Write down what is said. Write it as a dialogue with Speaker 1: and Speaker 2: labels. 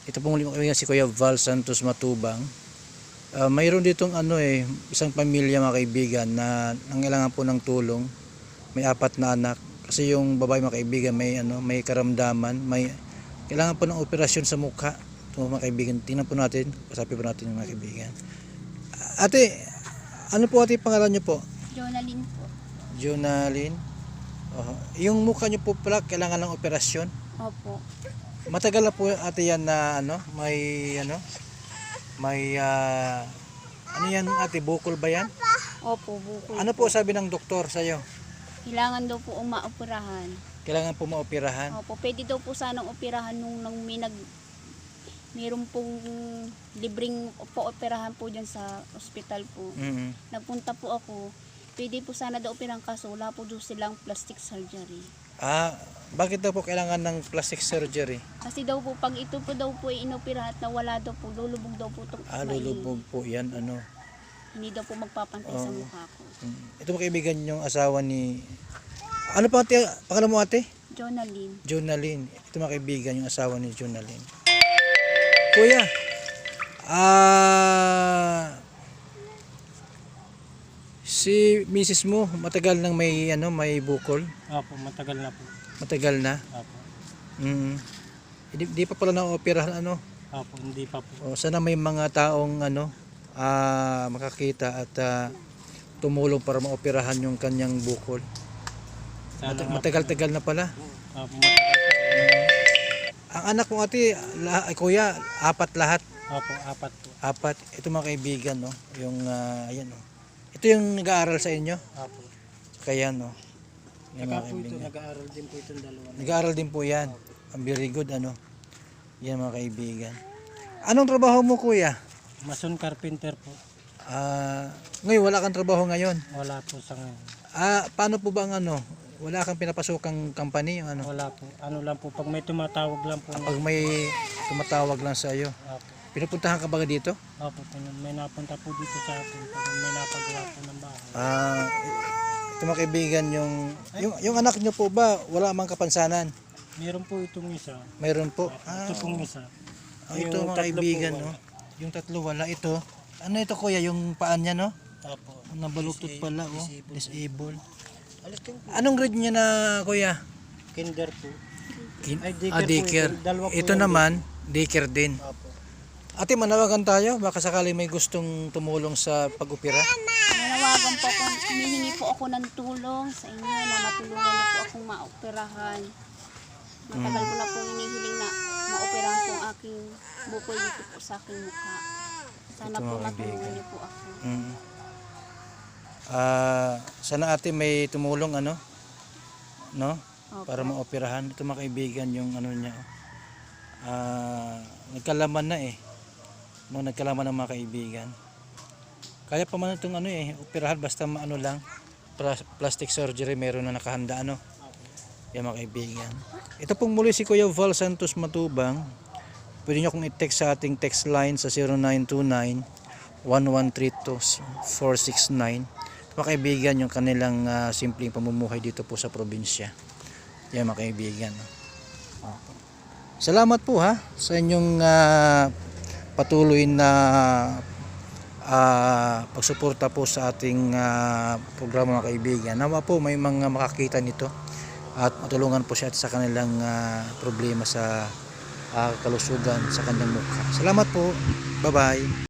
Speaker 1: Ito pong si Kuya Val Santos Matubang. Mayroon ditong isang pamilya mga kaibigan na nangailangan po ng tulong. May 4 na anak. Kasi yung babae mga kaibigan may karamdaman, may kailangan po ng operasyon sa mukha. Ito mga kaibigan, tingnan po natin, kasabi po natin mga kaibigan. Ate, ano po ate pangalan niyo po?
Speaker 2: Jonalyn po.
Speaker 1: Jonalyn. Yung mukha niyo po pala kailangan ng operasyon.
Speaker 2: Opo.
Speaker 1: Matagal na po ate yan na may ano yan ate, bukol ba yan?
Speaker 2: Opo, bukol.
Speaker 1: Ano po sabi ng doktor sa iyo?
Speaker 2: Kailangan daw po umaoperahan.
Speaker 1: Kailangan po maoperahan.
Speaker 2: Opo, pwede daw po sanang operahan nung meron pong libreng operahan po dyan sa ospital po. Nagpunta po ako, pwede po sana daw operahan kaso wala po daw silang plastic surgery.
Speaker 1: Bakit daw po kailangan ng plastic surgery?
Speaker 2: Kasi daw po pag ito po daw po inoperahan at nawala daw po, lulubog daw po itong
Speaker 1: Lulubog po yan
Speaker 2: Hindi daw po magpapantay sa mukha ko.
Speaker 1: Ito mo kaibigan yung asawa ni ano pa ate? Pangalan mo ate?
Speaker 2: Jonalyn.
Speaker 1: Jonalyn. Ito mga kaibigan yung asawa ni Jonalyn. Kuya, si misis mo matagal nang may bukol?
Speaker 3: Opo, matagal na po.
Speaker 1: Matagal na?
Speaker 3: Opo.
Speaker 1: Di pa pala na-operahan
Speaker 3: Opo, hindi pa po.
Speaker 1: Sana may mga taong makakita at tumulong para maoperahan yung kanyang bukol. Matagal-tagal na pala.
Speaker 3: Opo, matagal.
Speaker 1: Ang anak mo ate, kuya, 4 lahat.
Speaker 3: Opo, 4 po.
Speaker 1: 4. Ito mga kaibigan yung ayan Ito yung nag-aaral sa inyo.
Speaker 3: Opo.
Speaker 1: Kaya
Speaker 3: Saka po ito, nag-aaral din po itong dalawa.
Speaker 1: Nag-aaral din po yan. Ang very good Yan mga kaibigan. Anong trabaho mo kuya?
Speaker 3: Mason carpenter po.
Speaker 1: Ngayon wala kang trabaho ngayon.
Speaker 3: Wala po sa ngayon.
Speaker 1: Paano po ba wala kang pinapasokang company
Speaker 3: Wala po. Ano lang po, pag may tumatawag lang po.
Speaker 1: Pag may tumatawag lang sa iyo.
Speaker 3: Opo.
Speaker 1: Pinupuntahan ka ba dito?
Speaker 3: Opo, may napunta po dito sa atin. Pag may napagawa po ng bahay.
Speaker 1: Ito mga kaibigan, yung anak niyo po ba wala mang kapansanan?
Speaker 3: Meron po itong isa.
Speaker 1: Mayroon po.
Speaker 3: Ito pong isa.
Speaker 1: Ito mga kaibigan yung 3 wala. Ito. Ano ito kuya, yung paan niya
Speaker 3: Opo.
Speaker 1: Nabaluktot pala Disabled. Anong grade niya na kuya?
Speaker 3: Kinder po.
Speaker 1: Daycare. Ito naman daycare din.
Speaker 3: Opo.
Speaker 1: Ate, manawagan tayo baka sakali may gustong tumulong sa pag-opera.
Speaker 2: Nanawagan po ako, humihingi po ako ng tulong sa inyo na matulungan niyo po akong maoperahan. Matagal ko na po hinihiling na maoperahan po ang aking bukol dito po sa aking mukha. Sana po matulungan niyo po ako.
Speaker 1: Sana ate may tumulong para
Speaker 2: Opo.
Speaker 1: maoperahan. Ito mga kaibigan yung niya. Nagkalaman na nagkalaman ng mga kaibigan. Kaya pa man itong operahan basta lang plastic surgery meron na nakahanda Yan mga kaibigan. Ito pong muli si Kuya Val Santos Matubang. Pwede nyo kong i-text sa ating text line sa 0929-1132-469. Mga kaibigan yung kanilang simpleng pamumuhay dito po sa probinsya. Yan mga kaibigan. Salamat po sa inyong patuloy na pagsuporta po sa ating programa mga kaibigan. Nawa po may mga makakita nito at matulungan po siya sa kanilang problema sa kalusugan sa kanyang mukha. Salamat po. Bye-bye.